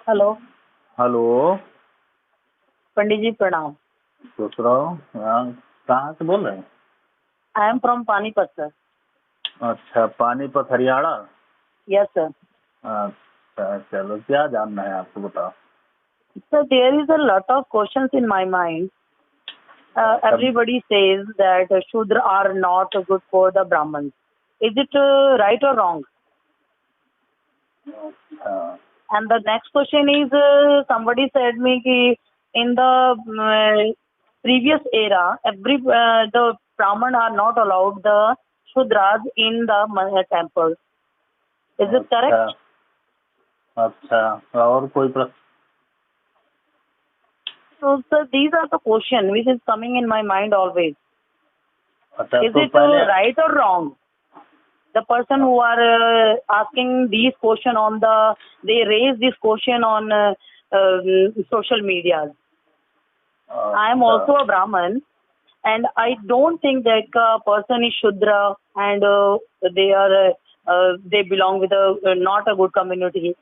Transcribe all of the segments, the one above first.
Hello. Hello. पंडित जी प्रणाम। खुश रहो। कहाँ से बोल रहे हैं? I am from Panipat sir. अच्छा, पानीपत हरियाणा। Yes sir. अच्छा, चलो क्या जानना है आपको, बताओ। Sir there is a lot of questions in my mind. Everybody says that Shudra are not good for the Brahmins. Is it right or wrong? अच्छा, And the next question is, somebody said me कि in the previous era, the Brahmin are not allowed the Shudras in the temple. Is it correct? अच्छा, और कोई प्रश्न? So, sir, these are the question which is coming in my mind always. अच्छा, Is तो it पहले right or wrong? The person who are asking these question on they raise this question on social media. I am also a Brahmin, and I don't think that a person is Shudra and they belong with not a good community.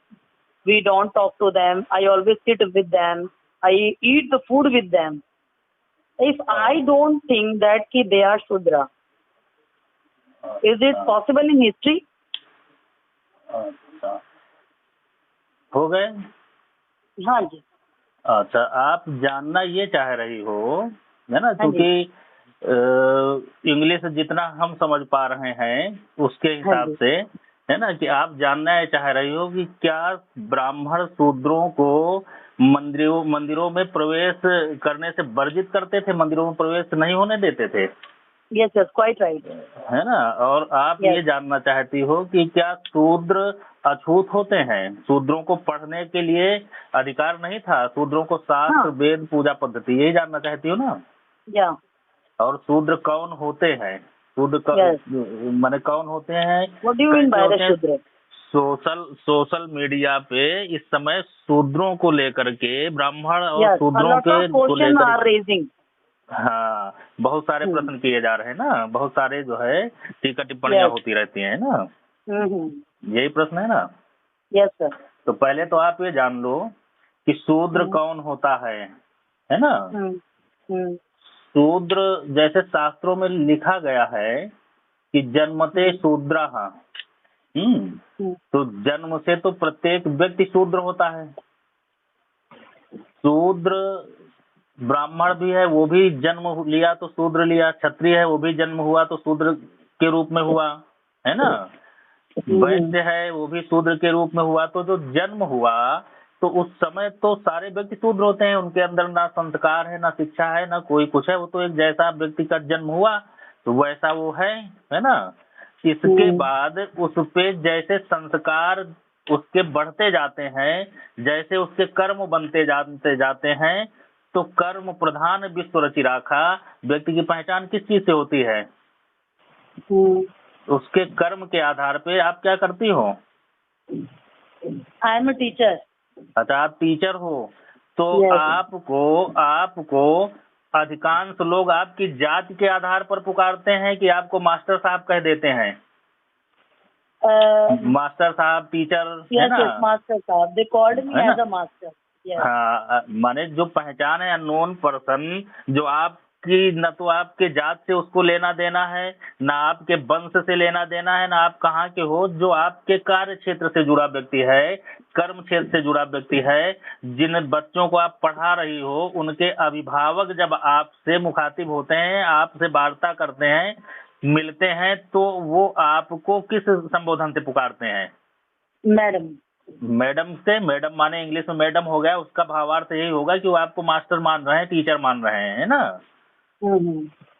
We don't talk to them. I always sit with them. I eat the food with them. If I don't think that they are Shudra, is it possible in history? अच्छा, हो गए। हाँ जी। अच्छा, आप जानना ये चाह रही हो, है ना, हाँ जी। क्योंकि इंग्लिश जितना हम समझ पा रहे हैं उसके हाँ हिसाब जी। से, है ना, कि आप जानना ये चाह रही हो कि क्या ब्राह्मण शूद्रों को मंदिरों में प्रवेश करने से वर्जित करते थे, मंदिरों में प्रवेश नहीं होने देते थे, Yes, yes, quite right. है ना? और आप Yes. ये जानना चाहती हो कि क्या शूद्र अछूत होते हैं? शूद्रों को पढ़ने के लिए अधिकार नहीं था, शूद्रों को शास्त्र, हाँ। वेद, पूजा पद्धति, यही जानना चाहती हो ना? Yeah. और शूद्र कौन होते हैं? शूद्र Yes. माने कौन होते हैं? What do you mean कैसे by the होते हैं? Shudra? सोशल मीडिया पे इस समय शूद्रों को लेकर के, ब्राह्मण और Yes, a शूद्रों lot के of को question लेकर, are raising. हाँ, बहुत सारे प्रश्न किए जा रहे हैं ना, बहुत सारे जो है टीका टिप्पणियां Yes. होती रहती हैं ना, Mm-hmm. यही प्रश्न है ना? Yes, sir. तो पहले तो आप ये जान लो कि शूद्र कौन होता है ना? Mm-hmm. शूद्र जैसे शास्त्रों में लिखा गया है कि जन्मते शूद्रः। तो जन्म से तो प्रत्येक व्यक्ति शूद्र होता है। शूद्र ब्राह्मण भी है, वो भी जन्म लिया तो शूद्र लिया, क्षत्रिय है वो भी जन्म हुआ तो शूद्र के रूप में हुआ, है ना? वैश्य है वो भी शूद्र के रूप में हुआ। तो जो जन्म हुआ तो उस समय तो सारे व्यक्ति शूद्र होते हैं, उनके अंदर ना संस्कार है, ना शिक्षा है, ना कोई कुछ है, वो तो एक जैसा व्यक्ति का जन्म हुआ तो वैसा वो है ना? इसके बाद उस पे जैसे संस्कार उसके बढ़ते जाते हैं, जैसे उसके कर्म बनते जाते हैं, तो कर्म प्रधान विश्व रचि राखा। व्यक्ति की पहचान किस चीज से होती है? उसके कर्म के आधार पे आप क्या करती हो? I am a teacher. अच्छा, आप टीचर हो तो Yes. आपको अधिकांश लोग आपकी जाति के आधार पर पुकारते हैं कि आपको मास्टर साहब कह देते हैं? मास्टर साहब, टीचर, है Yes, ना? yes, master साहब. They called me है ना? as a master. Yes. हाँ, माने जो पहचान है अननोन पर्सन, जो आपकी न तो आपके जात से उसको लेना देना है, ना आपके वंश से लेना देना है, ना आप कहाँ के हो, जो आपके कार्य क्षेत्र से जुड़ा व्यक्ति है, कर्म क्षेत्र से जुड़ा व्यक्ति है, जिन बच्चों को आप पढ़ा रही हो, उनके अभिभावक जब आपसे मुखातिब होते हैं, आपसे वार्ता करते हैं, मिलते हैं, तो वो आपको किस संबोधन से पुकारते हैं? मैडम। मैडम से। मैडम माने इंग्लिश में मैडम हो गया, उसका भावार्थ यही होगा कि वो आपको मास्टर मान रहे हैं, टीचर मान रहे हैं, है ना?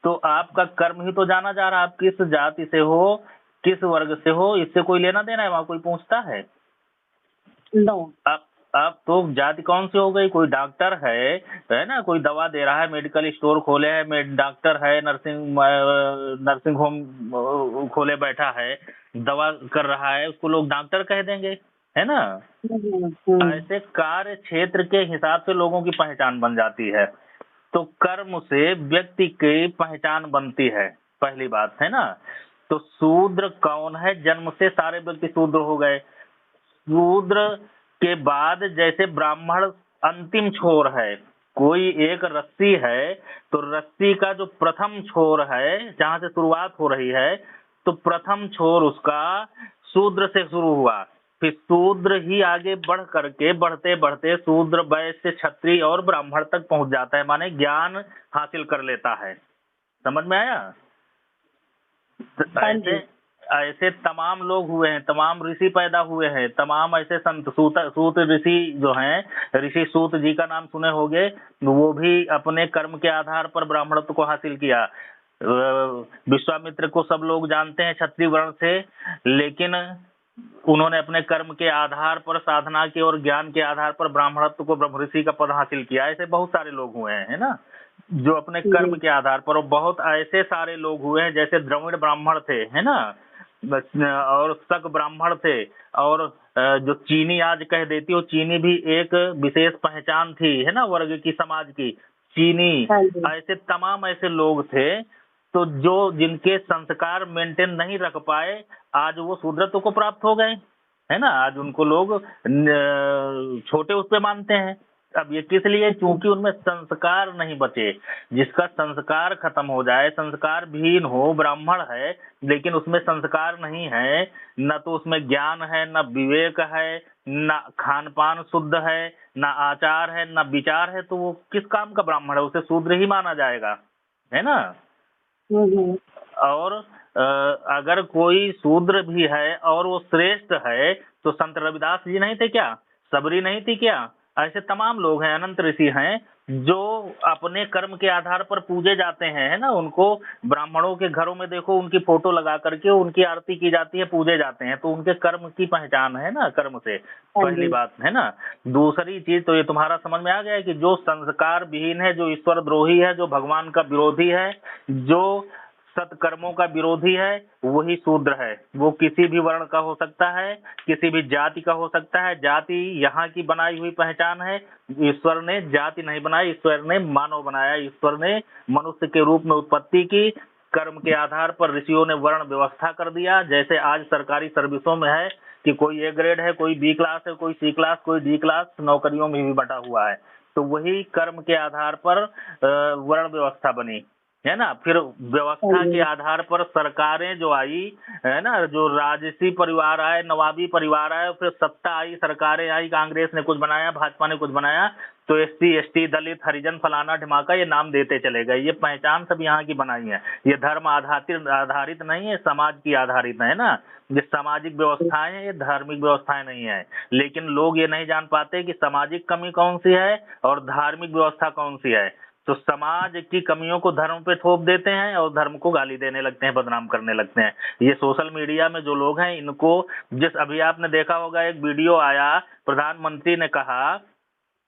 तो आपका कर्म ही तो जाना जा रहा है, आप किस जाति से हो, किस वर्ग से हो, इससे कोई लेना देना है? वहाँ कोई पूछता है? नो। आप तो जाति कौन सी हो गई? कोई डॉक्टर है ना, कोई दवा दे रहा है, मेडिकल स्टोर खोले है, डॉक्टर है, नर्सिंग होम खोले बैठा है, दवा कर रहा है, उसको लोग डॉक्टर कह देंगे, है ना? ऐसे कार्य क्षेत्र के हिसाब से लोगों की पहचान बन जाती है। तो कर्म से व्यक्ति की पहचान बनती है, पहली बात, है ना? तो शूद्र कौन है? जन्म से सारे व्यक्ति शूद्र हो गए। शूद्र के बाद जैसे ब्राह्मण अंतिम छोर है, कोई एक रस्सी है तो रस्सी का जो प्रथम छोर है जहां से शुरुआत हो रही है, तो प्रथम छोर उसका शूद्र से शुरू हुआ, फिर शूद्र ही आगे बढ़ करके बढ़ते बढ़ते शूद्र, वैश्य, क्षत्रिय और ब्राह्मण तक पहुंच जाता है, माने ज्ञान हासिल कर लेता है। समझ में आया? हाँ जी। ऐसे ऐसे तमाम लोग हुए हैं, तमाम ऋषि पैदा हुए हैं, तमाम ऐसे संत, सूत ऋषि जो हैं, ऋषि सूत जी का नाम सुने होंगे, वो भी अपने कर्म के आधार पर ब्राह्मणत्व को हासिल किया। विश्वामित्र को सब लोग जानते हैं क्षत्रिय वर्ण से, लेकिन उन्होंने अपने कर्म के आधार पर, साधना के और ज्ञान के आधार पर ब्राह्मणत्व को, ब्रह्म ऋषि का पद हासिल किया। ऐसे बहुत सारे लोग हुए हैं, है ना, जो अपने कर्म के आधार पर, और बहुत ऐसे सारे लोग हुए हैं जैसे द्रविड़ ब्राह्मण थे, है ना, और शक ब्राह्मण थे, और जो चीनी आज कह देती हो, चीनी भी एक विशेष पहचान थी, है ना, वर्ग की, समाज की, चीनी। हाँ जी। ऐसे तमाम ऐसे लोग थे, तो जो जिनके संस्कार मेंटेन नहीं रख पाए, आज वो शूद्रत्व को प्राप्त हो गए, है ना, आज उनको लोग छोटे उस पे मानते हैं। अब ये किस लिए? क्योंकि उनमें संस्कार नहीं बचे। जिसका संस्कार खत्म हो जाए, संस्कार विहीन हो, ब्राह्मण है लेकिन उसमें संस्कार नहीं है, न तो उसमें ज्ञान है, न विवेक है, न खान पान शुद्ध है, न आचार है, न विचार है, तो वो किस काम का ब्राह्मण है? उसे शूद्र ही माना जाएगा, है ना। और अगर कोई शूद्र भी है और वो श्रेष्ठ है, तो संत रविदास जी नहीं थे क्या? सबरी नहीं थी क्या? ऐसे तमाम लोग हैं, अनंत ऋषि हैं, जो अपने कर्म के आधार पर पूजे जाते हैं, है ना। उनको ब्राह्मणों के घरों में देखो, उनकी फोटो लगा करके उनकी आरती की जाती है, पूजे जाते हैं, तो उनके कर्म की पहचान है ना, कर्म से। पहली बात है ना। दूसरी चीज तो ये तुम्हारा समझ में आ गया है कि जो संस्कार विहीन है, जो ईश्वर द्रोही है, जो भगवान का विरोधी है, जो सत्कर्मों का विरोधी है, वही शूद्र है। वो किसी भी वर्ण का हो सकता है, किसी भी जाति का हो सकता है। जाति यहाँ की बनाई हुई पहचान है। ईश्वर ने जाति नहीं बनाई, ईश्वर ने मानव बनाया। ईश्वर ने मनुष्य के रूप में उत्पत्ति की, कर्म के आधार पर ऋषियों ने वर्ण व्यवस्था कर दिया। जैसे आज सरकारी सर्विसों में है कि कोई ए ग्रेड है, कोई बी क्लास है, कोई सी क्लास, कोई डी क्लास, नौकरियों में भी बटा हुआ है। तो वही कर्म के आधार पर वर्ण व्यवस्था बनी, है ना। फिर व्यवस्था के आधार पर सरकारें जो आई, है ना, जो राजसी परिवार आए, नवाबी परिवार आए, फिर सत्ता आई, सरकारें आई, कांग्रेस ने कुछ बनाया, भाजपा ने कुछ बनाया, तो एससी, एसटी, दलित, हरिजन, फलाना ढिमाका, ये नाम देते चले गए। ये पहचान सब यहाँ की बनाई है। ये धर्म आधारित नहीं है, समाज की आधारित है ना। ये सामाजिक व्यवस्थाएं हैं, ये धार्मिक व्यवस्थाएं नहीं है। लेकिन लोग ये नहीं जान पाते कि सामाजिक कमी कौन सी है और धार्मिक व्यवस्था कौन सी है। तो समाज की कमियों को धर्म पे थोप देते हैं और धर्म को गाली देने लगते हैं, बदनाम करने लगते हैं। ये सोशल मीडिया में जो लोग हैं, इनको, अभी आपने देखा होगा एक वीडियो आया, प्रधानमंत्री ने कहा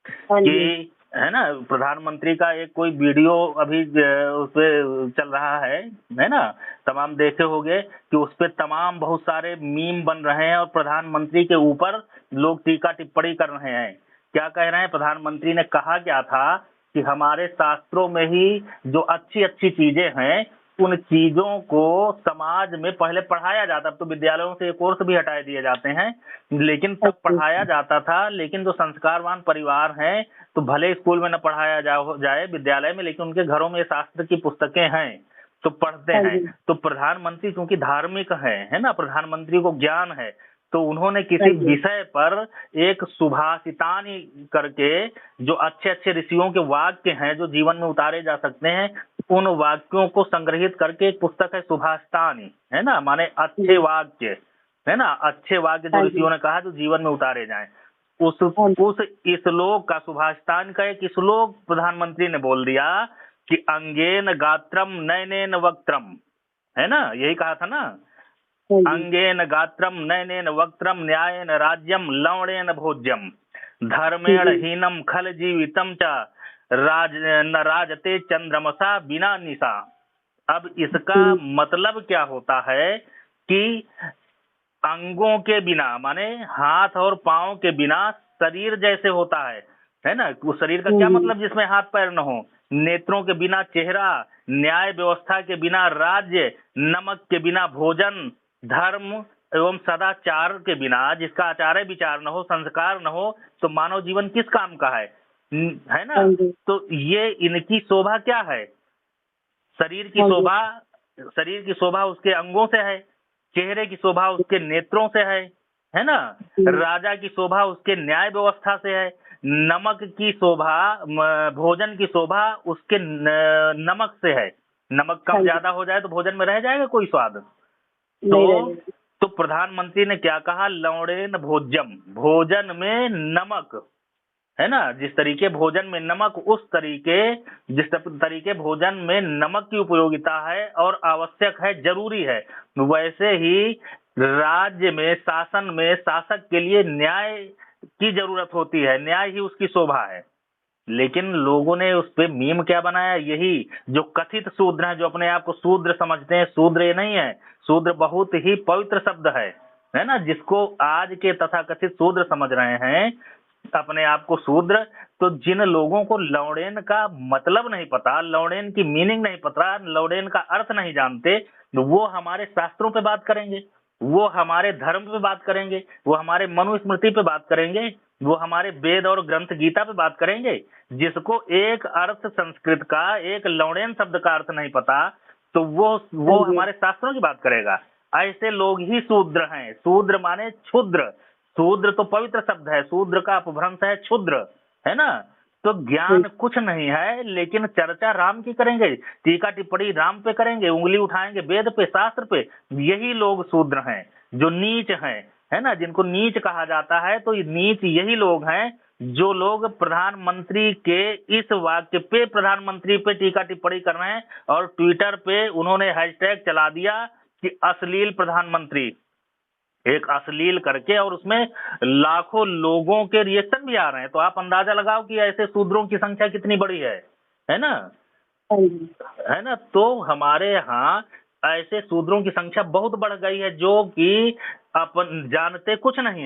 कि, है ना, प्रधानमंत्री का एक कोई वीडियो अभी उस पे चल रहा है ना, तमाम देखे होंगे कि उस पे तमाम बहुत सारे मीम बन रहे हैं और प्रधानमंत्री के ऊपर लोग टीका टिप्पणी कर रहे हैं। क्या कह रहे हैं? प्रधानमंत्री ने कहा क्या था कि हमारे शास्त्रों में ही जो अच्छी अच्छी चीजें हैं, उन चीजों को समाज में पहले पढ़ाया जाता। अब तो विद्यालयों से कोर्स भी हटा दिए जाते हैं, लेकिन तब पढ़ाया जाता था। लेकिन जो संस्कारवान परिवार हैं, तो भले स्कूल में न पढ़ाया जाए विद्यालय में, लेकिन उनके घरों में शास्त्र की पुस्तकें हैं तो पढ़ते हैं। तो प्रधानमंत्री क्योंकि धार्मिक है ना, प्रधानमंत्री को ज्ञान है, तो उन्होंने किसी विषय पर एक सुभाषितानी करके, जो अच्छे अच्छे ऋषियों के वाक्य हैं जो जीवन में उतारे जा सकते हैं, उन वाक्यों को संग्रहित करके एक पुस्तक है सुभाषितानी, है ना, माने अच्छे वाक्य, है ना, अच्छे वाक्य जो ऋषियों ने कहा जो जीवन में उतारे जाएं। उस श्लोक का, सुभाषितानी का एक श्लोक प्रधानमंत्री ने बोल दिया कि अंगेन गात्रम नयनेन वक्त्रम, है ना, यही कहा था ना, अंगेन गात्रम नयनेन वक्त्रम न्यायेन राज्यम लवणेन भोज्यम धर्मेण हीनम खल जीवितम च न राजते चंद्रमसा बिना निशा। अब इसका मतलब क्या होता है कि अंगों के बिना, माने हाथ और पांव के बिना शरीर जैसे होता है ना। उस शरीर का क्या मतलब जिसमें हाथ पैर न हो। नेत्रों के बिना चेहरा, न्याय व्यवस्था के बिना राज्य, नमक के बिना भोजन, धर्म एवं सदाचार के बिना, जिसका आचार्य विचार न हो, संस्कार न हो, तो मानव जीवन किस काम का है ना। हाँ जी। तो ये इनकी शोभा क्या है? शरीर की हाँ जी। शोभा, शरीर की शोभा उसके अंगों से है, चेहरे की शोभा उसके नेत्रों से है ना। राजा की शोभा उसके न्याय व्यवस्था से है। नमक की शोभा, भोजन की शोभा उसके नमक से है। नमक हाँ कम जी। ज्यादा हो जाए तो भोजन में रह जाएगा कोई स्वाद? नहीं तो रहेगा। तो प्रधानमंत्री ने क्या कहा? लवणेन भोज्यम, भोजन में नमक, है ना। जिस तरीके भोजन में नमक, उस तरीके, जिस तरीके भोजन में नमक की उपयोगिता है और आवश्यक है, जरूरी है, वैसे ही राज्य में, शासन में, शासक के लिए न्याय की जरूरत होती है। न्याय ही उसकी शोभा है। लेकिन लोगों ने उस पे मीम क्या बनाया? यही जो कथित शूद्र हैं, जो अपने आप को शूद्र समझते हैं, शूद्र ये नहीं है। शूद्र बहुत ही पवित्र शब्द है ना। जिसको आज के तथाकथित शूद्र समझ रहे हैं अपने आप को शूद्र, तो जिन लोगों को लौड़ेन का मतलब नहीं पता, लौड़ेन की मीनिंग नहीं पता, लौड़ेन का अर्थ नहीं जानते, वो हमारे शास्त्रों पे बात करेंगे, वो हमारे धर्म पे बात करेंगे, वो हमारे मनुस्मृति पे बात करेंगे, वो हमारे वेद और ग्रंथ गीता पे बात करेंगे। जिसको एक अर्थ संस्कृत का, एक लौड़ेन शब्द का अर्थ नहीं पता, तो वो हमारे शास्त्रों की बात करेगा। ऐसे लोग ही शूद्र हैं। शूद्र माने क्षुद्र। शूद्र तो पवित्र शब्द है, शूद्र का अपभ्रंश है क्षुद्र, है ना। तो ज्ञान कुछ नहीं है, लेकिन चर्चा राम की करेंगे, टीका टिप्पणी राम पे करेंगे, उंगली उठाएंगे वेद पे, शास्त्र पे। यही लोग शूद्र हैं, जो नीच हैं, है ना, जिनको नीच कहा जाता है। तो नीच यही लोग हैं जो लोग प्रधानमंत्री के इस वाक्य पे, प्रधानमंत्री पे टीका टिप्पणी कर रहे हैं, और ट्विटर पे उन्होंने हैशटैग चला दिया कि अश्लील प्रधानमंत्री, एक अश्लील करके, और उसमें लाखों लोगों के रिएक्शन भी आ रहे हैं। तो आप अंदाजा लगाओ कि ऐसे शूद्रों की संख्या कितनी बड़ी है ना। है ना। तो हमारे यहाँ ऐसे शूद्रों की संख्या बहुत बढ़ गई है, जो कि अपन जानते कुछ नहीं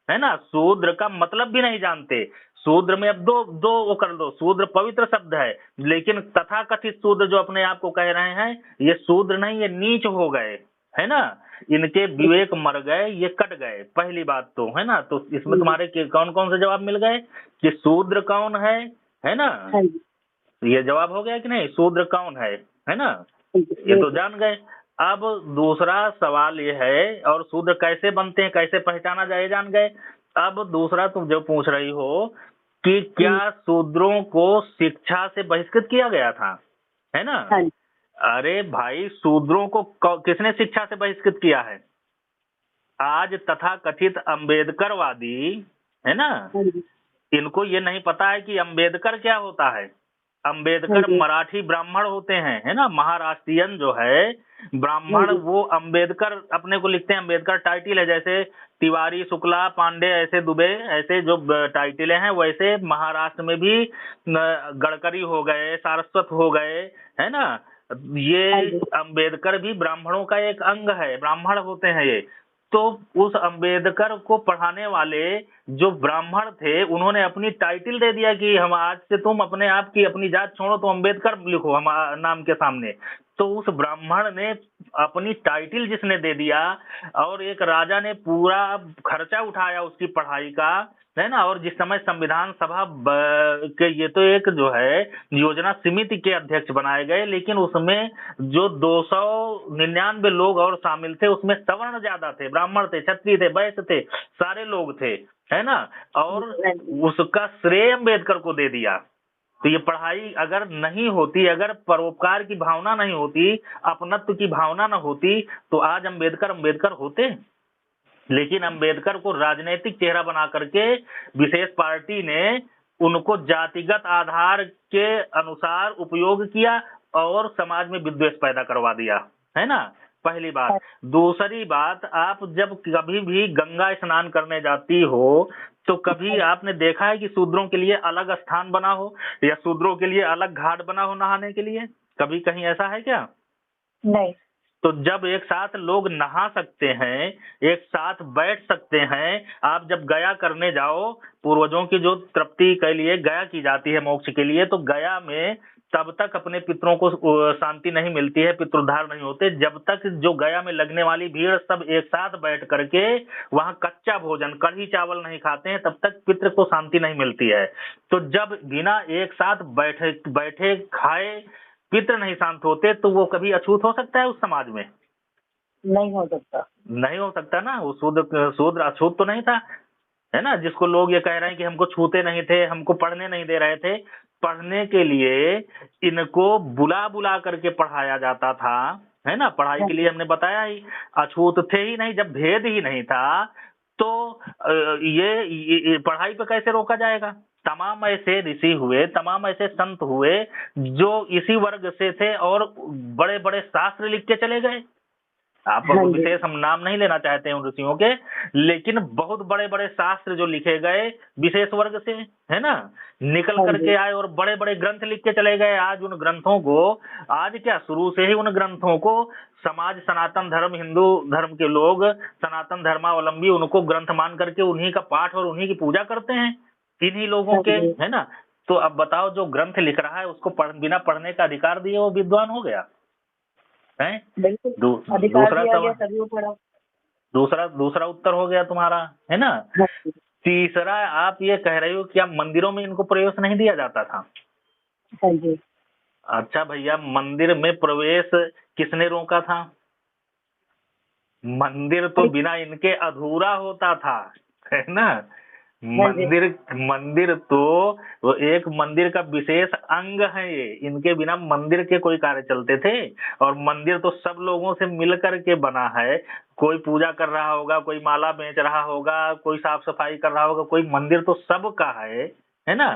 है ना। शूद्र का मतलब भी नहीं जानते। शूद्र में अब दो दो वो कर दो, शूद्र पवित्र शब्द है, लेकिन तथाकथित शूद्र जो अपने आप को कह रहे हैं, ये शूद्र नहीं, ये नीच हो गए, है ना। इनके विवेक मर गए, ये कट गए, पहली बात तो, है ना। तो इसमें तुम्हारे कौन कौन से जवाब मिल गए कि शूद्र कौन है ना। ये जवाब हो गया कि नहीं, शूद्र कौन है ना। ये तो जान गए। अब दूसरा सवाल ये है, और शूद्र कैसे बनते हैं, कैसे पहचाना जाए, जान गए। अब दूसरा तुम जो पूछ रही हो कि क्या शूद्रों को शिक्षा से बहिष्कृत किया गया था, है ना। अरे भाई, शूद्रों को किसने शिक्षा से बहिष्कृत किया है? आज तथाकथित अम्बेडकरवादी, है ना, इनको ये नहीं पता है कि अम्बेडकर क्या होता है। अम्बेडकर मराठी ब्राह्मण होते हैं, है ना। महाराष्ट्रियन जो है ब्राह्मण, वो अम्बेडकर अपने को लिखते हैं। अम्बेडकर टाइटल है, जैसे तिवारी, शुक्ला, पांडे, ऐसे दुबे, ऐसे जो टाइटल हैं, वैसे महाराष्ट्र में भी गडकरी हो गए, सारस्वत हो गए, है ना। ये अम्बेडकर भी ब्राह्मणों का एक अंग है, ब्राह्मण होते हैं ये। तो उस अम्बेडकर को पढ़ाने वाले जो ब्राह्मण थे, उन्होंने अपनी टाइटल दे दिया कि हम आज से तुम अपने आप की अपनी जात छोड़ो, तो अम्बेडकर लिखो हम नाम के सामने। तो उस ब्राह्मण ने अपनी टाइटल जिसने दे दिया, और एक राजा ने पूरा खर्चा उठाया उसकी पढ़ाई का, है ना। और जिस समय संविधान सभा के ये तो एक जो है योजना समिति के अध्यक्ष बनाए गए, लेकिन उसमें जो 299 लोग और शामिल थे, उसमें सवर्ण ज्यादा थे, ब्राह्मण थे, क्षत्रिय थे, वैश्य थे, सारे लोग थे, है ना। और उसका श्रेय अम्बेडकर को दे दिया। तो ये पढ़ाई अगर नहीं होती, अगर परोपकार की भावना नहीं होती, अपनत्व की भावना न होती, तो आज अम्बेडकर होते। लेकिन अम्बेडकर को राजनीतिक चेहरा बना करके विशेष पार्टी ने उनको जातिगत आधार के अनुसार उपयोग किया और समाज में विद्वेष पैदा करवा दिया, है ना। पहली बात। दूसरी बात, आप जब कभी भी गंगा स्नान करने जाती हो, तो कभी आपने देखा है कि शूद्रों के लिए अलग स्थान बना हो, या शूद्रों के लिए अलग घाट बना हो नहाने के लिए? कभी कहीं ऐसा है क्या? नहीं। तो जब एक साथ लोग नहा सकते हैं, एक साथ बैठ सकते हैं, आप जब गया करने जाओ, पूर्वजों की जो तृप्ति के लिए गया की जाती है मोक्ष के लिए, तो गया में तब तक अपने पितरों को शांति नहीं मिलती है, पितृद्धार नहीं होते, जब तक जो गया में लगने वाली भीड़ सब एक साथ बैठ करके वहां कच्चा भोजन कढ़ी चावल नहीं खाते हैं, तब तक पितृ को शांति नहीं मिलती है। तो जब बिना एक साथ बैठे बैठे खाए पितृ नहीं शांत होते तो वो कभी अछूत हो सकता है उस समाज में? नहीं हो सकता। नहीं हो सकता ना। वो शूद्र अछूत तो नहीं था, है ना, जिसको लोग ये कह रहे हैं कि हमको छूते नहीं थे, हमको पढ़ने नहीं दे रहे थे। पढ़ने के लिए इनको बुला बुला करके पढ़ाया जाता था, है ना। पढ़ाई के लिए हमने बताया ही, अछूत थे ही नहीं, जब भेद ही नहीं था तो ये पढ़ाई पे कैसे रोका जाएगा? तमाम ऐसे ऋषि हुए, तमाम ऐसे संत हुए जो इसी वर्ग से थे और बड़े बड़े शास्त्र लिख के चले गए। आप विशेष हम नाम नहीं लेना चाहते हैं उन ऋषियों के, लेकिन बहुत बड़े बड़े शास्त्र जो लिखे गए विशेष वर्ग से, है ना, निकल करके आए और बड़े बड़े ग्रंथ लिख के चले गए। आज उन ग्रंथों को, आज क्या, शुरू से ही उन ग्रंथों को समाज, सनातन धर्म, हिंदू धर्म के लोग, सनातन धर्मावलंबी उनको ग्रंथ मान करके उन्हीं का पाठ और उन्हीं की पूजा करते हैं, इन्हीं लोगों के, है ना। तो अब बताओ, जो ग्रंथ लिख रहा है उसको बिना पढ़ने का अधिकार दिए वो विद्वान हो गया है? दूसरा उत्तर हो गया तुम्हारा, है ना। तीसरा, आप ये कह रहे हो कि आप मंदिरों में इनको प्रवेश नहीं दिया जाता था। हाँ जी। अच्छा भैया, मंदिर में प्रवेश किसने रोका था? मंदिर तो बिना इनके अधूरा होता था, है ना। मंदिर तो वो एक मंदिर का विशेष अंग है ये, इनके बिना मंदिर के कोई कार्य चलते थे? और मंदिर तो सब लोगों से मिल करके बना है। कोई पूजा कर रहा होगा, कोई माला बेच रहा होगा, कोई साफ सफाई कर रहा होगा, कोई मंदिर तो सबका है ना।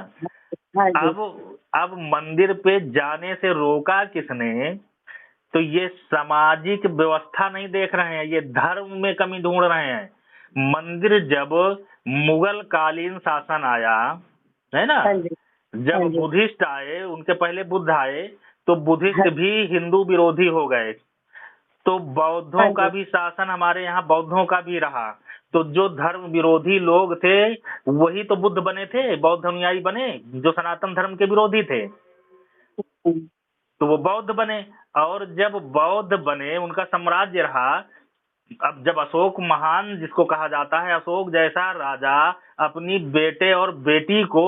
अब मंदिर पे जाने से रोका किसने? तो ये सामाजिक व्यवस्था नहीं देख रहे हैं, ये धर्म में कमी ढूंढ रहे हैं। मंदिर जब मुगल कालीन शासन आया, है ना, जब बुद्धिस्ट आए, उनके पहले बुद्ध आए, तो बुद्धिस्ट भी हिंदू विरोधी हो गए। तो बौद्धों का भी शासन हमारे यहाँ बौद्धों का भी रहा। तो जो धर्म विरोधी लोग थे वही तो बुद्ध बने थे, बौद्ध अनुयायी बने, जो सनातन धर्म के विरोधी थे तो वो बौद्ध बने। और जब बौद्ध बने, उनका साम्राज्य रहा। अब जब अशोक महान जिसको कहा जाता है, अशोक जैसा राजा अपनी बेटे और बेटी को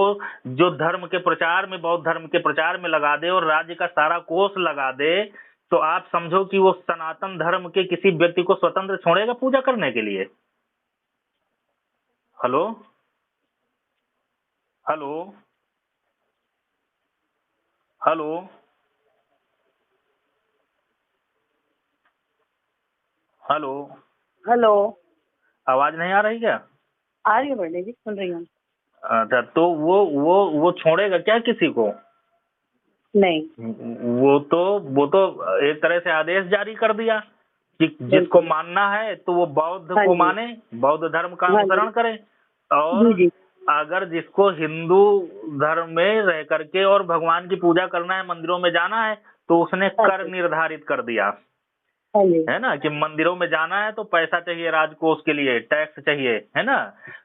जो धर्म के प्रचार में, बौद्ध धर्म के प्रचार में लगा दे और राज्य का सारा कोष लगा दे, तो आप समझो कि वो सनातन धर्म के किसी व्यक्ति को स्वतंत्र छोड़ेगा पूजा करने के लिए? Hello hello hello hello hello, आवाज नहीं आ रही क्या? आ रही है पंडित जी, सुन रही हूँ। अच्छा, तो वो छोड़ेगा क्या किसी को? नहीं। वो तो एक तरह से आदेश जारी कर दिया कि जिसको मानना है तो वो बौद्ध को माने, बौद्ध धर्म का अनुसरण करे। और अगर जिसको हिंदू धर्म में रह करके और भगवान की पूजा करना है, मंदिरों में जाना है, तो उसने कर निर्धारित कर दिया, है ना, कि मंदिरों में जाना है तो पैसा चाहिए, राजकोष के लिए टैक्स चाहिए, है ना।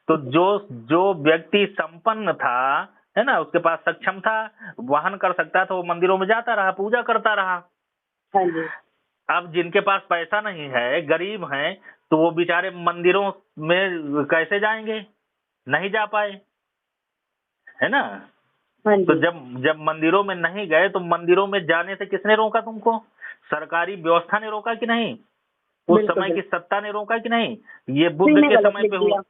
तो जो व्यक्ति संपन्न था, है ना, उसके पास सक्षम था, वहन कर सकता था, वो मंदिरों में जाता रहा, पूजा करता रहा। अब जिनके पास पैसा नहीं है, गरीब हैं, तो वो बेचारे मंदिरों में कैसे जाएंगे? नहीं जा पाए, है ना। तो जब मंदिरों में नहीं गए तो मंदिरों में जाने से किसने रोका तुमको? सरकारी व्यवस्था ने रोका कि नहीं? उस समय की सत्ता ने रोका कि नहीं? ये बुद्ध के समय पे हुआ।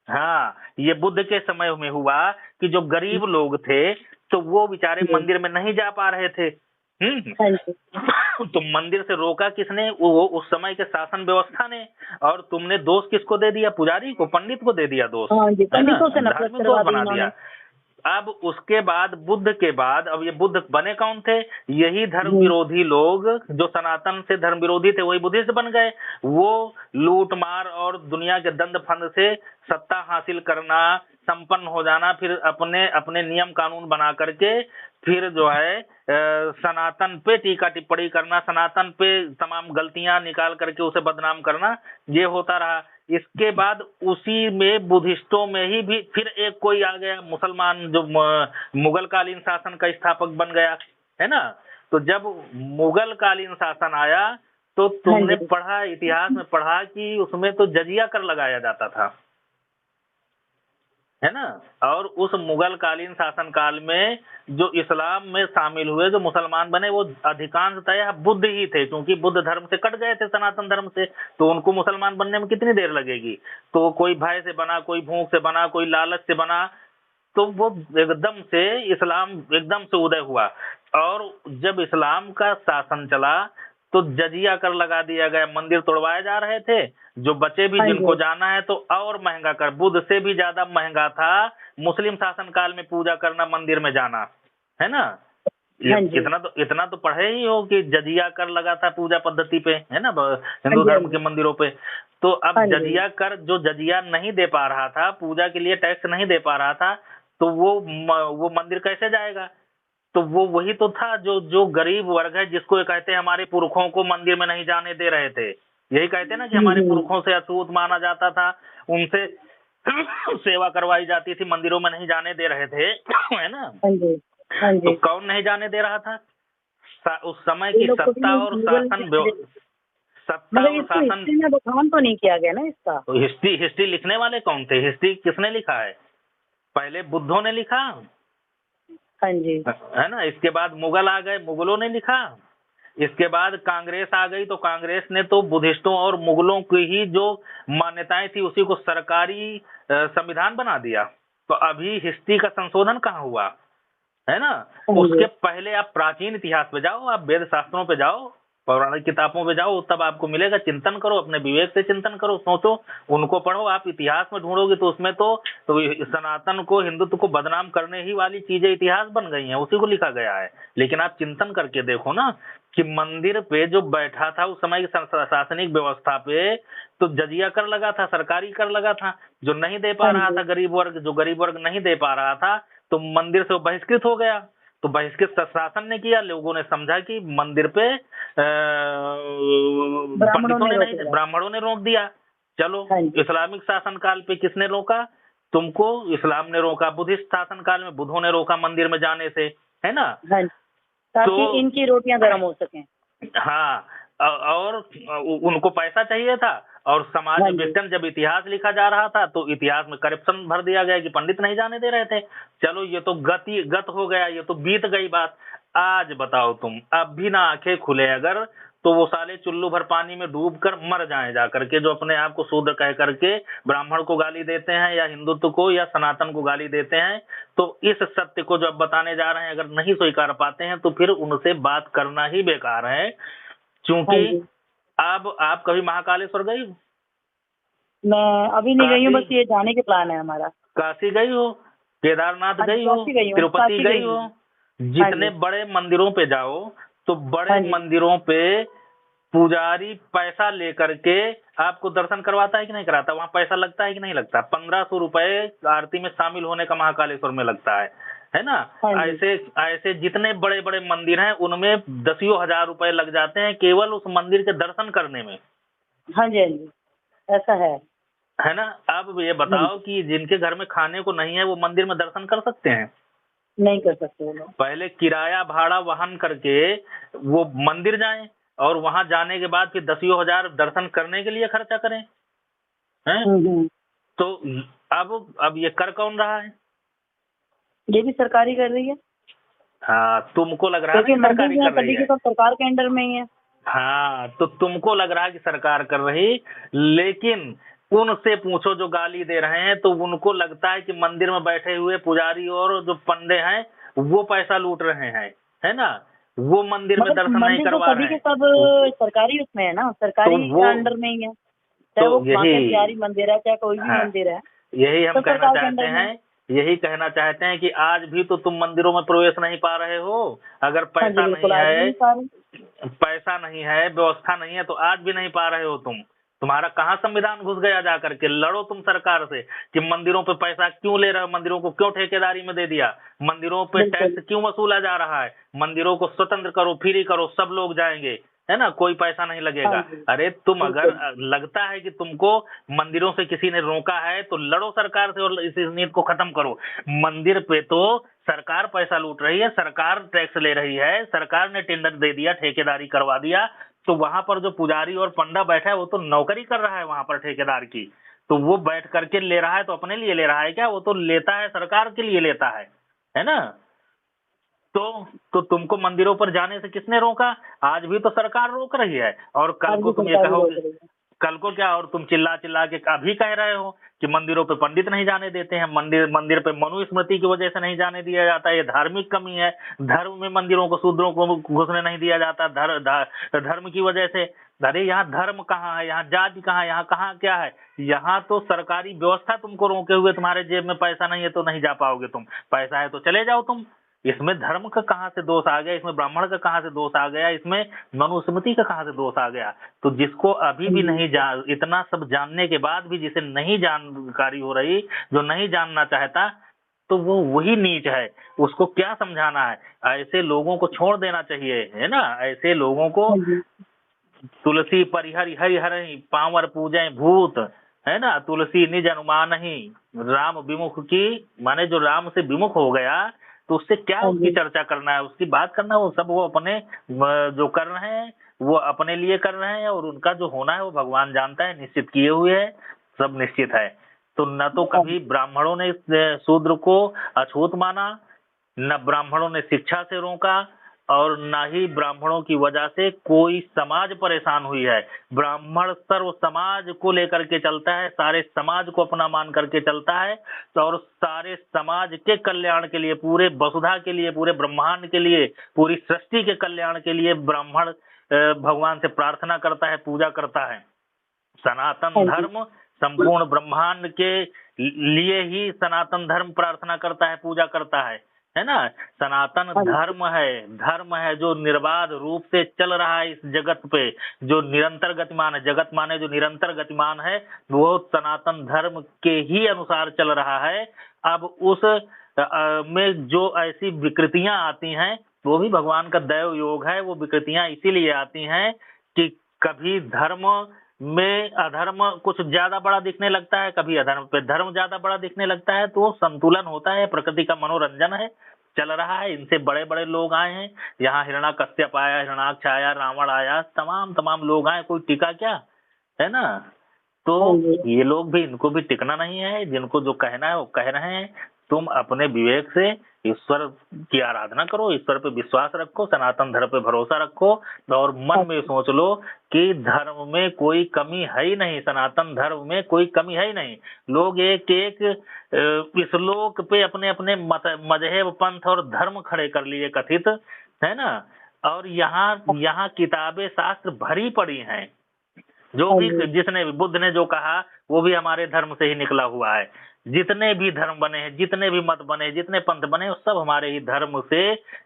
हाँ, ये बुद्ध के समय में हुआ कि जो गरीब लोग थे तो वो बेचारे मंदिर में नहीं जा पा रहे थे। तो मंदिर से रोका किसने? वो उस समय के शासन व्यवस्था ने। और तुमने दोष किसको दे दिया? पुजारी को, पंडित को दे दिया दोष, धार्मिक दोष बना दिया। अब उसके बाद, बुद्ध के बाद, अब ये बुद्ध बने कौन थे? यही धर्म विरोधी लोग, जो सनातन से धर्म विरोधी थे, वही बुद्धिस्ट बन गए। वो लूट मार और दुनिया के दंड फंद से सत्ता हासिल करना, संपन्न हो जाना, फिर अपने अपने नियम कानून बना करके फिर जो है सनातन पे टीका टिप्पणी करना, सनातन पे तमाम गलतियां निकाल करके उसे बदनाम करना, ये होता रहा। इसके बाद उसी में बुद्धिस्टों में ही भी फिर एक कोई आ गया मुसलमान, जो मुगल कालीन शासन का स्थापक बन गया, है ना। तो जब मुगल कालीन शासन आया तो तुमने जी। पढ़ा, इतिहास में पढ़ा कि उसमें तो जजिया कर लगाया जाता था, है ना। और उस मुगल कालीन शासन काल में जो इस्लाम में शामिल हुए, जो मुसलमान बने, वो अधिकांशतः बुद्ध ही थे, क्योंकि बुद्ध धर्म से कट गए थे सनातन धर्म से, तो उनको मुसलमान बनने में कितनी देर लगेगी। तो कोई भय से बना, कोई भूख से बना, कोई लालच से बना, तो वो एकदम से इस्लाम एकदम से उदय हुआ। और जब इस्लाम का शासन चला तो जजिया कर लगा दिया गया, मंदिर तोड़वाए जा रहे थे, जो बचे भी हाँ जिनको जी। जाना है तो और महंगा कर, बुद्ध से भी ज्यादा महंगा था मुस्लिम शासन काल में पूजा करना, मंदिर में जाना, है ना। हाँ जी। इतना तो पढ़े ही हो कि जजिया कर लगा था पूजा पद्धति पे, है ना, हाँ हिंदू जी। हाँ धर्म के जी। मंदिरों पे। तो अब हाँ जी। जजिया कर, जो जजिया नहीं दे पा रहा था, पूजा के लिए टैक्स नहीं दे पा रहा था, तो वो मंदिर कैसे जाएगा। तो वो वही तो था, जो जो गरीब वर्ग है, जिसको ये कहते हैं हमारे पुरखों को मंदिर में नहीं जाने दे रहे थे, यही कहते हैं ना कि हमारे हम्म। पुरखों से अछूत माना जाता था, उनसे सेवा करवाई जाती थी, मंदिरों में नहीं जाने दे रहे थे, है ना। हाँ जी। हाँ तो जी। कौन नहीं जाने दे रहा था। उस समय ये की लोग को भी सत्ता और मुगल शासन सत्ता मतलब और इसको शासन। हिस्ट्री में बखान तो नहीं किया गया ना इसका। तो हिस्ट्री हिस्ट्री लिखने वाले कौन थे, हिस्ट्री किसने लिखा है, पहले बुद्धों ने लिखा, हाँ जी। है ना। इसके बाद मुगल आ गए, मुगलों ने लिखा। इसके बाद कांग्रेस आ गई, तो कांग्रेस ने तो बुद्धिस्टों और मुगलों की ही जो मान्यताएं थी उसी को सरकारी संविधान बना दिया। तो अभी हिस्ट्री का संशोधन कहाँ हुआ, है ना। हाँ जी। उसके पहले आप प्राचीन इतिहास पे जाओ, आप वेद शास्त्रों पे जाओ, पौराणिक किताबों पे जाओ, तब आपको मिलेगा। चिंतन करो, अपने विवेक से चिंतन करो, सोचो, उनको पढ़ो। आप इतिहास में ढूंढोगे तो उसमें तो सनातन को, हिंदुत्व को बदनाम करने ही वाली चीजें इतिहास बन गई हैं, उसी को लिखा गया है। लेकिन आप चिंतन करके देखो ना कि मंदिर पे जो बैठा था उस समय की शासनिक व्यवस्था पे, तो जजिया कर लगा था, सरकारी कर लगा था, जो नहीं दे पा हाँ रहा जी। था गरीब वर्ग, जो गरीब वर्ग नहीं दे पा रहा था, तो मंदिर से वो बहिष्कृत हो गया। तो बहिष्कृत शासन ने किया, लोगों ने समझा कि मंदिर पे ब्राह्मणों पंडितों ने ने रोक नहीं, दिया। ब्राह्मणों ने रोक दिया। चलो, हाँ जी। इस्लामिक शासन काल पे किसने रोका, तुमको इस्लाम ने रोका। बुद्धिस्ट शासन काल में बुद्धों ने रोका मंदिर में जाने से, है ना। हाँ जी। ताकि तो इनकी रोटियां गर्म हो सकें। हाँ, और उनको पैसा चाहिए था, और समाज हाँ में जी। विघटन, जब इतिहास लिखा जा रहा था तो इतिहास में करप्शन भर दिया गया कि पंडित नहीं जाने दे रहे थे। चलो, ये तो गत हो गया, ये तो बीत गई बात। आज बताओ तुम, अब भी ना आंखें खुले अगर, तो वो साले चुल्लू भर पानी में डूब कर मर जाएं जा करके, जो अपने आप को शूद्र कह करके ब्राह्मण को गाली देते हैं, या हिंदुत्व को या सनातन को गाली देते हैं। तो इस सत्य को जो अब बताने जा रहे हैं, अगर नहीं स्वीकार पाते हैं तो फिर उनसे बात करना ही बेकार है। हाँ क्योंकि जी। अब आप कभी महाकालेश्वर गई हो, मैं अभी नहीं गई हूँ, काशी, बस ये जाने के प्लान है हमारा। काशी गई हो, केदारनाथ हाँ जी, गई हो, काशी गई हूँ, तिरुपति काशी गई गई हो। हूँ। हाँ जितने जी। बड़े मंदिरों पे जाओ, तो बड़े हाँ जी। मंदिरों पे पुजारी पैसा लेकर के आपको दर्शन करवाता है कि नहीं कराता, वहां पैसा लगता है कि नहीं लगता। 1500 रुपए आरती में शामिल होने का महाकालेश्वर में लगता है ना। हाँ जी। ऐसे ऐसे जितने बड़े बड़े मंदिर हैं उनमें दसियों हजार रुपए लग जाते हैं केवल उस मंदिर के दर्शन करने में, हाँ जी। हाँ जी। ऐसा है ना। अब ये हाँ बताओ जी। कि जिनके घर में खाने को नहीं है वो मंदिर में दर्शन कर सकते हैं। नहीं कर सकते वो लोग। पहले किराया भाड़ा वहन करके वो मंदिर जाएं, और वहां जाने के बाद फिर दसियों हजार दर्शन करने के लिए खर्चा करें, हैं। हम्म। तो अब ये कर कौन रहा है। ये भी सरकारी कर रही है, हाँ, तुमको लग रहा है ना क्योंकि कि मंदिर सरकारी जो है कर रही सभी के है। सब सरकार के अंडर में ही है। हाँ, तो तुमको लग रहा है कि सरकार कर रही, लेकिन उनसे पूछो जो गाली दे रहे हैं, तो उनको लगता है कि मंदिर में बैठे हुए पुजारी और जो पंडे हैं वो पैसा लूट रहे हैं, है ना। वो मंदिर में मगर दर्शन नहीं मंदिर तो करवा सभी रहे के हैं। सब सरकारी उसमें है ना, तो सरकारी वो अंडर में ही है। चाहे तो वो बांके यही, बिहारी मंदिर है, चाहे कोई भी हाँ, मंदिर है, यही हम सब कहना सरकार के चाहते अंडर में है। हैं, यही कहना चाहते हैं कि आज भी तो तुम मंदिरों में प्रवेश नहीं पा रहे हो। अगर हाँ जी, पैसा बिल्कुल, नहीं आज भी है, नहीं पा रहे। पैसा नहीं है, व्यवस्था नहीं है, तो आज भी नहीं पा रहे हो तुम। तुम्हारा कहाँ संविधान घुस गया, जा करके लड़ो तुम सरकार से कि मंदिरों पे पैसा क्यों ले रहे हो, मंदिरों को क्यों ठेकेदारी में दे दिया, मंदिरों पे बिल्कुल। टैक्स क्यों वसूला जा रहा है, मंदिरों को स्वतंत्र करो, फ्री करो, सब लोग जाएंगे, है ना, कोई पैसा नहीं हाँ लगेगा। जी, अरे तुम अगर बिल्कुल। लगता है कि तुमको मंदिरों से किसी ने रोका है, तो लड़ो सरकार से और इस नीति को खत्म करो। मंदिर पे तो सरकार पैसा लूट रही है, सरकार टैक्स ले रही है, सरकार ने टेंडर दे दिया, ठेकेदारी करवा दिया, तो वहां पर जो पुजारी और पंडा बैठा है वो तो नौकरी कर रहा है वहां पर ठेकेदार की, तो वो बैठ करके ले रहा है तो अपने लिए ले रहा है क्या? वो तो लेता है सरकार के लिए लेता है ना? तो तुमको मंदिरों पर जाने से किसने रोका? आज भी तो सरकार रोक रही है। और कल को तुम ये कहोगे, कल को क्या, और तुम चिल्ला चिल्ला के अभी कह रहे हो कि मंदिरों पे पंडित नहीं जाने देते हैं, मंदिर पे मनुस्मृति की वजह से नहीं जाने दिया जाता, ये धार्मिक कमी है, धर्म में मंदिरों को शूद्रों को घुसने नहीं दिया जाता, धर्म की वजह से। अरे यहाँ धर्म कहाँ है, यहाँ जाति कहाँ है, यहाँ कहाँ क्या है? यहाँ तो सरकारी व्यवस्था तुमको रोके हुए, तुम्हारे जेब में पैसा नहीं है तो नहीं जा पाओगे तुम, पैसा है तो चले जाओ तुम। इसमें धर्म का कहाँ से दोष आ गया, इसमें ब्राह्मण का कहाँ से दोष आ गया, इसमें मनुस्मृति का कहाँ से दोष आ गया? तो जिसको अभी भी नहीं जान, इतना सब जानने के बाद भी जिसे नहीं जानकारी हो रही, जो नहीं जानना चाहता, तो वो वही नीच है। उसको क्या समझाना है? ऐसे लोगों को छोड़ देना चाहिए, है ना? ऐसे लोगों को तुलसी परिहरि हरिहरि पावर पूजे भूत, है ना? तुलसी निज अनुमानहि राम विमुख की, माने जो राम से विमुख हो गया तो उससे क्या उसकी चर्चा करना है, उसकी बात करना है? वो सब वो अपने जो कर रहे हैं वो अपने लिए कर रहे हैं, और उनका जो होना है वो भगवान जानता है, निश्चित किए हुए है, सब निश्चित है। तो न तो कभी ब्राह्मणों ने शूद्र को अछूत माना, न ब्राह्मणों ने शिक्षा से रोका, और न ही ब्राह्मणों की वजह से कोई समाज परेशान हुई है। ब्राह्मण सर्व समाज को लेकर के चलता है, सारे समाज को अपना मान करके चलता है, तो और सारे समाज के कल्याण के लिए, पूरे वसुधा के लिए, पूरे ब्रह्मांड के लिए, पूरी सृष्टि के कल्याण के लिए ब्राह्मण भगवान से प्रार्थना करता है, पूजा करता है। सनातन धर्म संपूर्ण ब्रह्मांड के लिए ही सनातन धर्म प्रार्थना करता है, पूजा करता है ना? सनातन धर्म है जो निर्बाध रूप से चल रहा है इस जगत पे, जो निरंतर गतिमान है। जगत माने जो निरंतर गतिमान है, वो सनातन धर्म के ही अनुसार चल रहा है। अब उस में जो ऐसी विकृतियां आती हैं, वो भी भगवान का दैव योग है। वो विकृतियां इसीलिए आती हैं कि कभी धर्म में अधर्म कुछ ज्यादा बड़ा दिखने लगता है, कभी अधर्म पे धर्म ज्यादा बड़ा दिखने लगता है, तो संतुलन होता है, प्रकृति का मनोरंजन है, चल रहा है। इनसे बड़े बड़े लोग आए हैं, यहाँ हिरण्याकश्यप आया, हिरण्याक्ष आया, रावण आया, तमाम लोग आए, कोई टिका क्या, है ना? तो ये लोग भी, इनको भी टिकना नहीं है। जिनको जो कहना है वो कह रहे हैं। तुम अपने विवेक से ईश्वर की आराधना करो, ईश्वर पे विश्वास रखो, सनातन धर्म पे भरोसा रखो, और मन में सोच लो कि धर्म में कोई कमी है ही नहीं, सनातन धर्म में कोई कमी है ही नहीं। लोग एक एक श्लोक पे अपने अपने मजहब, पंथ और धर्म खड़े कर लिए कथित, है ना? और यहाँ किताबें शास्त्र भरी पड़ी हैं। जो भी जिसने बुद्ध ने जो कहा वो भी हमारे धर्म से ही निकला हुआ है। जितने भी धर्म बने हैं, जितने भी मत बने, जितने पंथ बने, वो सब हमारे ही धर्म से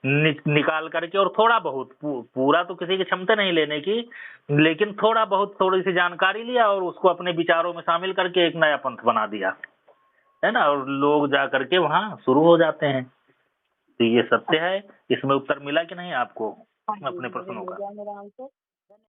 निकाल करके, और थोड़ा बहुत, पूरा तो किसी की क्षमता नहीं लेने की, लेकिन थोड़ा बहुत थोड़ी सी जानकारी लिया और उसको अपने विचारों में शामिल करके एक नया पंथ बना दिया, है ना? और लोग जा करके वहाँ शुरू हो जाते हैं। तो ये सत्य है। इसमें उत्तर मिला कि नहीं आपको अपने प्रश्नों का?